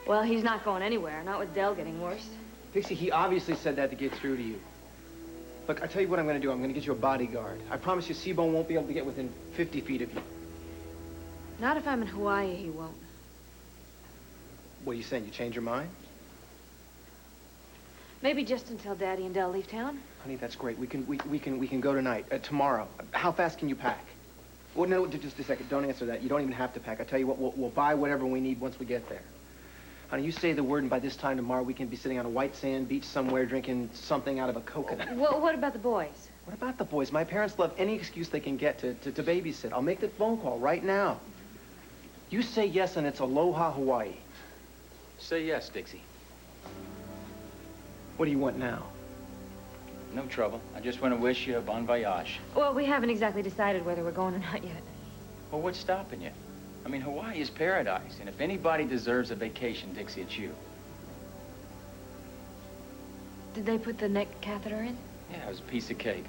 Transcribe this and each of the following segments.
Well, he's not going anywhere, not with Dell getting worse. Dixie, he obviously said that to get through to you. Look, I tell you what I'm going to do. I'm going to get you a bodyguard. I promise you, Seabone won't be able to get within 50 feet of you. Not if I'm in Hawaii, he won't. What are you saying? You change your mind? Maybe just until Daddy and Dell leave town. Honey, that's great. We can go tonight. Tomorrow. How fast can you pack? Well, no, just a second. Don't answer that. You don't even have to pack. I tell you what, we'll buy whatever we need once we get there. Honey, you say the word, and by this time tomorrow, we can be sitting on a white sand beach somewhere drinking something out of a coconut. Well, what about the boys? What about the boys? My parents love any excuse they can get to babysit. I'll make the phone call right now. You say yes, and it's Aloha, Hawaii. Say yes, Dixie. What do you want now? No trouble. I just want to wish you a bon voyage. Well, we haven't exactly decided whether we're going or not yet. Well, what's stopping you? I mean, Hawaii is paradise, and if anybody deserves a vacation, Dixie, it's you. Did they put the neck catheter in? Yeah, it was a piece of cake.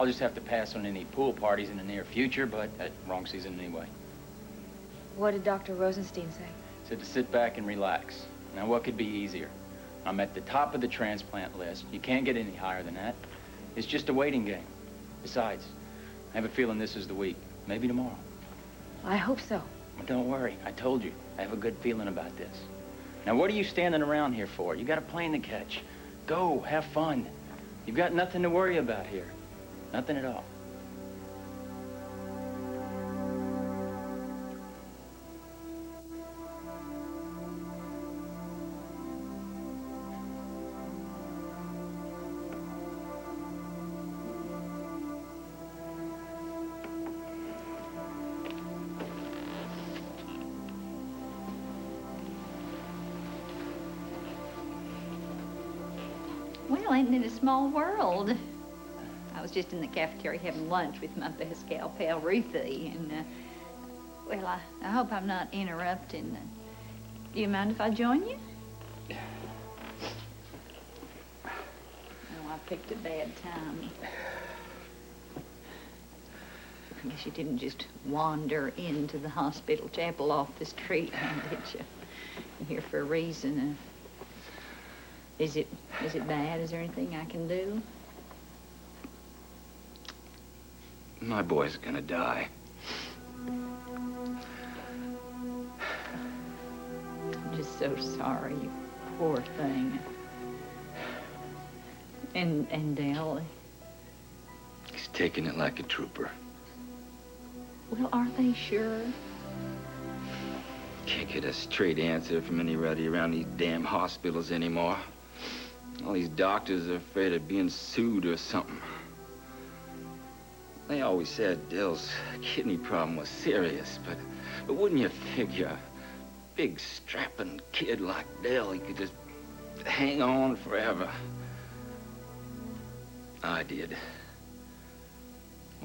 I'll just have to pass on any pool parties in the near future, but wrong season anyway. What did Dr. Rosenstein say? Said to sit back and relax. Now, what could be easier? I'm at the top of the transplant list. You can't get any higher than that. It's just a waiting game. Besides, I have a feeling this is the week. Maybe tomorrow. I hope so. Well, don't worry. I told you. I have a good feeling about this. Now, what are you standing around here for? You got a plane to catch. Go, have fun. You've got nothing to worry about here. Nothing at all. Well, ain't it a small world? I was just in the cafeteria having lunch with my best gal pal, Ruthie, and, well, I hope I'm not interrupting. Do you mind if I join you? Oh, I picked a bad time. I guess you didn't just wander into the hospital chapel off the street, did you? You're here for a reason. Is it bad? Is there anything I can do? My boy's gonna die. I'm just so sorry, you poor thing. And Dell? He's taking it like a trooper. Well, are they sure? Can't get a straight answer from anybody around these damn hospitals anymore. All these doctors are afraid of being sued or something. They always said Dell's kidney problem was serious, but wouldn't you figure a big strapping kid like Dell, he could just hang on forever? I did.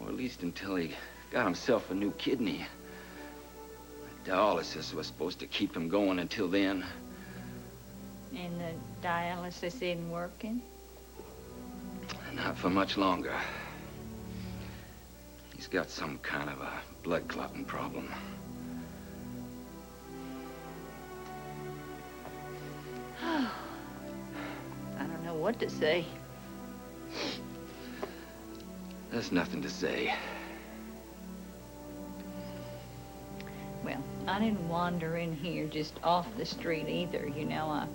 Or at least until he got himself a new kidney. Dialysis was supposed to keep him going until then. And the dialysis isn't working? Not for much longer. He's got some kind of a blood clotting problem. I don't know what to say. There's nothing to say. Well, I didn't wander in here just off the street either, you know. I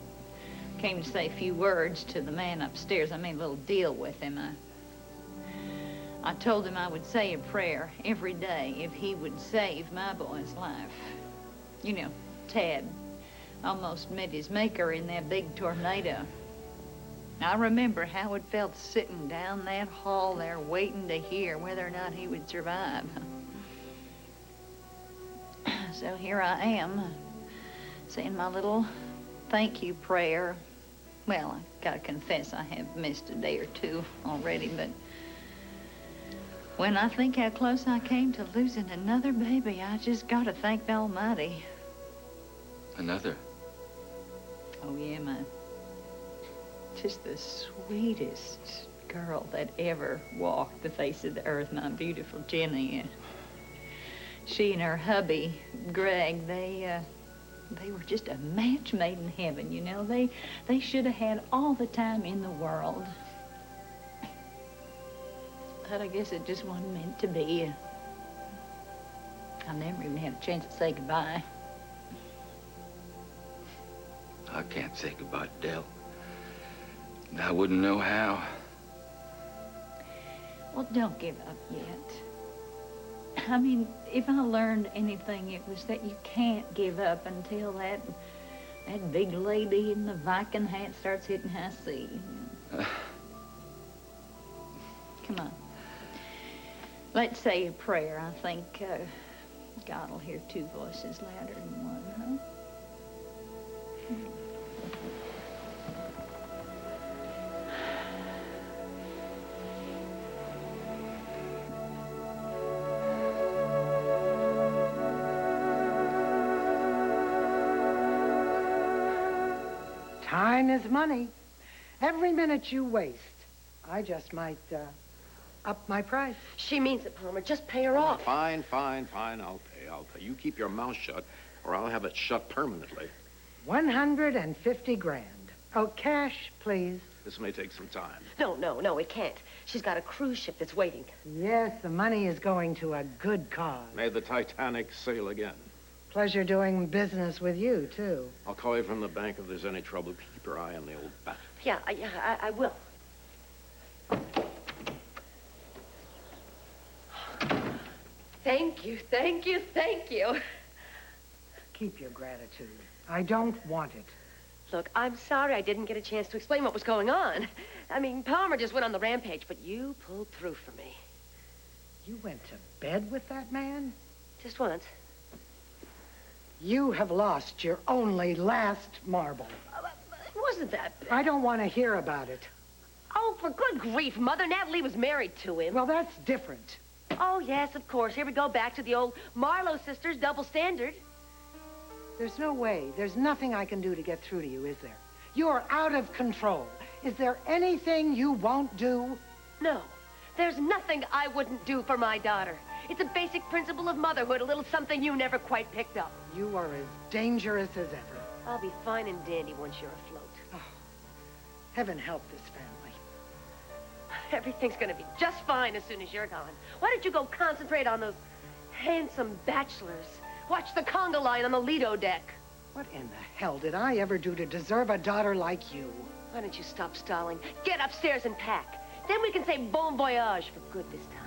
came to say a few words to the man upstairs. I made a little deal with him. I told him I would say a prayer every day if he would save my boy's life. You know, Tad almost met his maker in that big tornado. I remember how it felt sitting down that hall there waiting to hear whether or not he would survive. So here I am, saying my little thank you prayer. Well, I gotta confess I have missed a day or two already, but when I think how close I came to losing another baby, I just gotta thank the Almighty. Another? Oh, yeah, just the sweetest girl that ever walked the face of the earth, my beautiful Jenny. She and her hubby, Greg, they They were just a match made in heaven, you know. They should have had all the time in the world. But I guess it just wasn't meant to be. I never even had a chance to say goodbye. I can't say goodbye to Dell. I wouldn't know how. Well, don't give up yet. I mean, if I learned anything, it was that you can't give up until that big lady in the Viking hat starts hitting high C. Come on. Let's say a prayer. I think God will hear two voices louder than one, huh? Time is money. Every minute you waste, I just might up my price. She means it, Palmer. Just pay her off. Fine. I'll pay. You keep your mouth shut, or I'll have it shut permanently. 150 grand. Oh, cash, please. This may take some time. No, it can't. She's got a cruise ship that's waiting. Yes, the money is going to a good cause. May the Titanic sail again. Pleasure doing business with you, too. I'll call you from the bank if there's any trouble. Keep your eye on the old bat. Yeah, I will. Thank you. Keep your gratitude. I don't want it. Look, I'm sorry I didn't get a chance to explain what was going on. I mean, Palmer just went on the rampage, but you pulled through for me. You went to bed with that man? Just once. You have lost your only last marble. It wasn't that bad. I don't want to hear about it. Oh, for good grief, Mother. Natalie was married to him. Well, that's different. Oh, yes, of course. Here we go back to the old Marlowe sisters double standard. There's no way. There's nothing I can do to get through to you, is there? You're out of control. Is there anything you won't do? No, there's nothing I wouldn't do for my daughter. It's a basic principle of motherhood, a little something you never quite picked up. You are as dangerous as ever. I'll be fine and dandy once you're afloat. Oh, heaven help this family. Everything's gonna be just fine as soon as you're gone. Why don't you go concentrate on those handsome bachelors? Watch the conga line on the Lido deck. What in the hell did I ever do to deserve a daughter like you? Why don't you stop stalling? Get upstairs and pack. Then we can say bon voyage for good this time.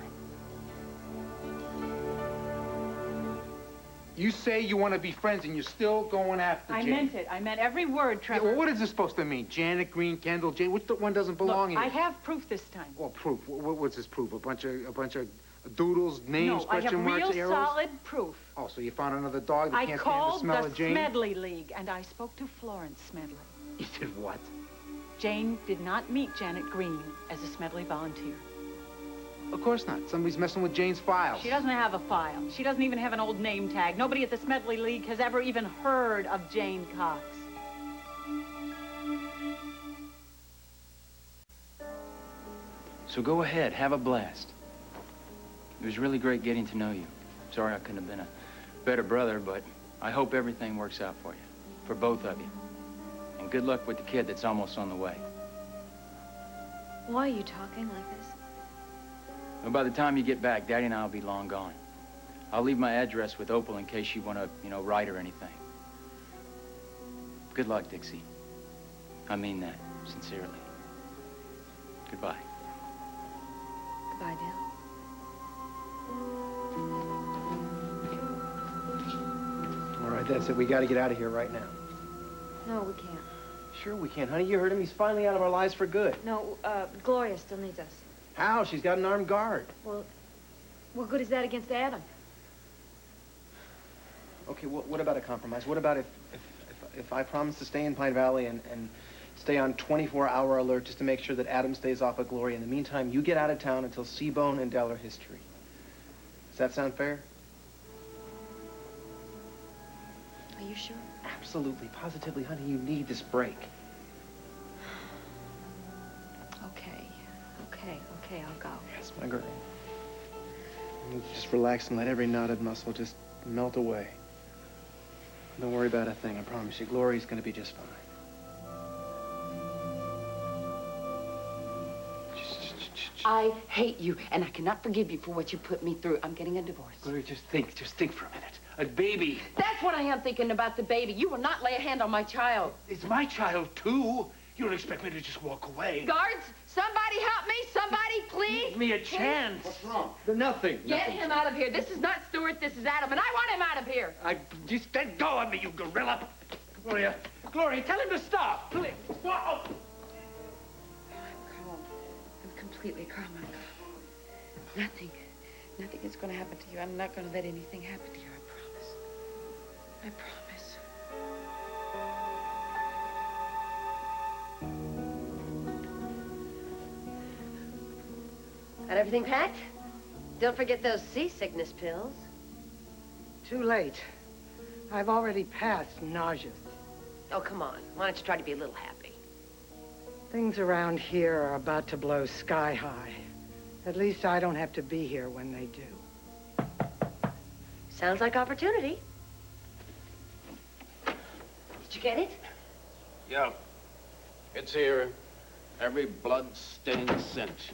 You say you want to be friends, and you're still going after Jane. I meant it. I meant every word, Yeah, Trevor. well, what is this supposed to mean? Janet, Green, Kendall, Jane? Which one doesn't belong Look, here? I have proof this time. Well, proof. What's this proof? A bunch of doodles, names, No, I have question marks, real arrows? solid proof. Oh, so you found another dog that I can't stand the called smell the of Jane? Smedley League, and I spoke to Florence Smedley. You did what? Jane did not meet Janet Green as a Smedley volunteer. Of course not. Somebody's messing with Jane's files. She doesn't have a file. She doesn't even have an old name tag. Nobody at the Smedley League has ever even heard of Jane Cox. So go ahead, have a blast. It was really great getting to know you. Sorry I couldn't have been a better brother, but I hope everything works out for you. For both of you. And good luck with the kid that's almost on the way. Why are you talking like this? Well, by the time you get back, Daddy and I will be long gone. I'll leave my address with Opal in case you want to, write or anything. Good luck, Dixie. I mean that, sincerely. Goodbye. Goodbye, Dale. All right, that's it. We got to get out of here right now. No, we can't. Sure we can, honey. You heard him. He's finally out of our lives for good. No, Gloria still needs us. How? She's got an armed guard. Well, what good is that against Adam? Okay, what about a compromise? What about if I promise to stay in Pine Valley and stay on 24-hour alert just to make sure that Adam stays off of Gloria? In the meantime, you get out of town until Seabone and Dell are history. Does that sound fair? Are you sure? Absolutely, positively, honey. You need this break. Okay, I'll go. Yes, my girl. Just relax and let every knotted muscle just melt away. Don't worry about a thing, I promise you. Glory's gonna be just fine. I hate you, and I cannot forgive you for what you put me through. I'm getting a divorce. Glory, just think for a minute. A baby. That's what I am thinking about the baby. You will not lay a hand on my child. It's my child, too. You don't expect me to just walk away. Guards, somebody help me. Somebody, please. Give me a chance. What's wrong? Nothing. Get him out of here. This is not Stuart. This is Adam, and I want him out of here. Just let go of me, you gorilla. Gloria, tell him to stop. Please. Whoa. I'm calm. I'm completely calm. I'm calm. Nothing is going to happen to you. I'm not going to let anything happen to you. I promise. I promise. Got everything packed? Don't forget those seasickness pills. Too late. I've already passed nauseous. Oh, come on. Why don't you try to be a little happy? Things around here are about to blow sky high. At least I don't have to be here when they do. Sounds like opportunity. Did you get it? Yeah. It's here. Every blood-stained cent.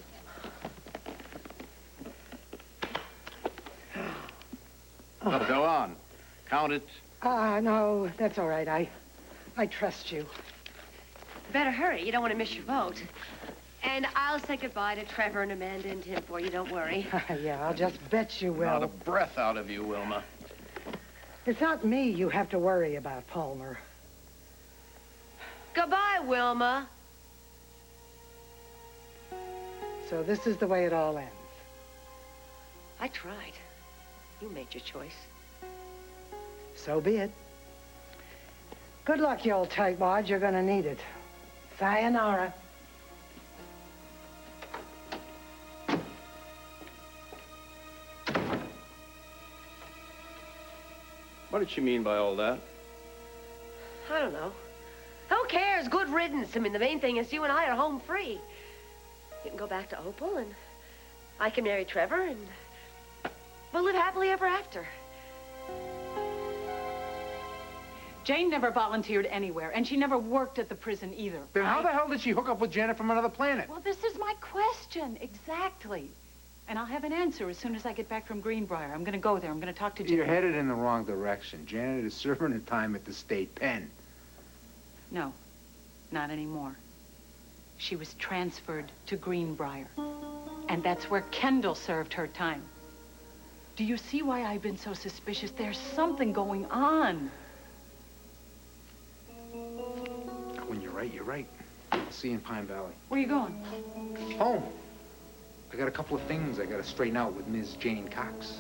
Oh, go on. Count it. No, that's all right. I trust you. Better hurry. You don't want to miss your vote. And I'll say goodbye to Trevor and Amanda and Tim for you. Don't worry. Yeah, I'll just bet you will. Not a breath out of you, Wilma. It's not me you have to worry about, Palmer. Goodbye, Wilma. So this is the way it all ends. I tried. You made your choice. So be it. Good luck, you old tightwad. You're gonna need it. Sayonara. What did she mean by all that? I don't know. Who cares? Good riddance. I mean, the main thing is you and I are home free. You can go back to Opal, and I can marry Trevor, and we'll live happily ever after. Jane never volunteered anywhere, and she never worked at the prison either. Then how the hell did she hook up with Janet from another planet? Well, this is my question. Exactly. And I'll have an answer as soon as I get back from Greenbrier. I'm going to go there. I'm going to talk to Jane. You're headed in the wrong direction. Janet is serving her time at the state pen. No, not anymore. She was transferred to Greenbrier. And that's where Kendall served her time. Do you see why I've been so suspicious? There's something going on. When you're right, you're right. I'll see you in Pine Valley. Where are you going? Home. I got a couple of things I gotta straighten out with Ms. Jane Cox.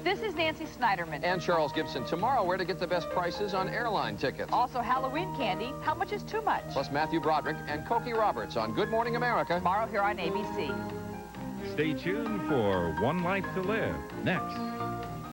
This is Nancy Snyderman. And Charles Gibson. Tomorrow, where to get the best prices on airline tickets. Also Halloween candy. How much is too much? Plus Matthew Broderick and Cokie Roberts on Good Morning America. Tomorrow here on ABC. Stay tuned for One Life to Live next.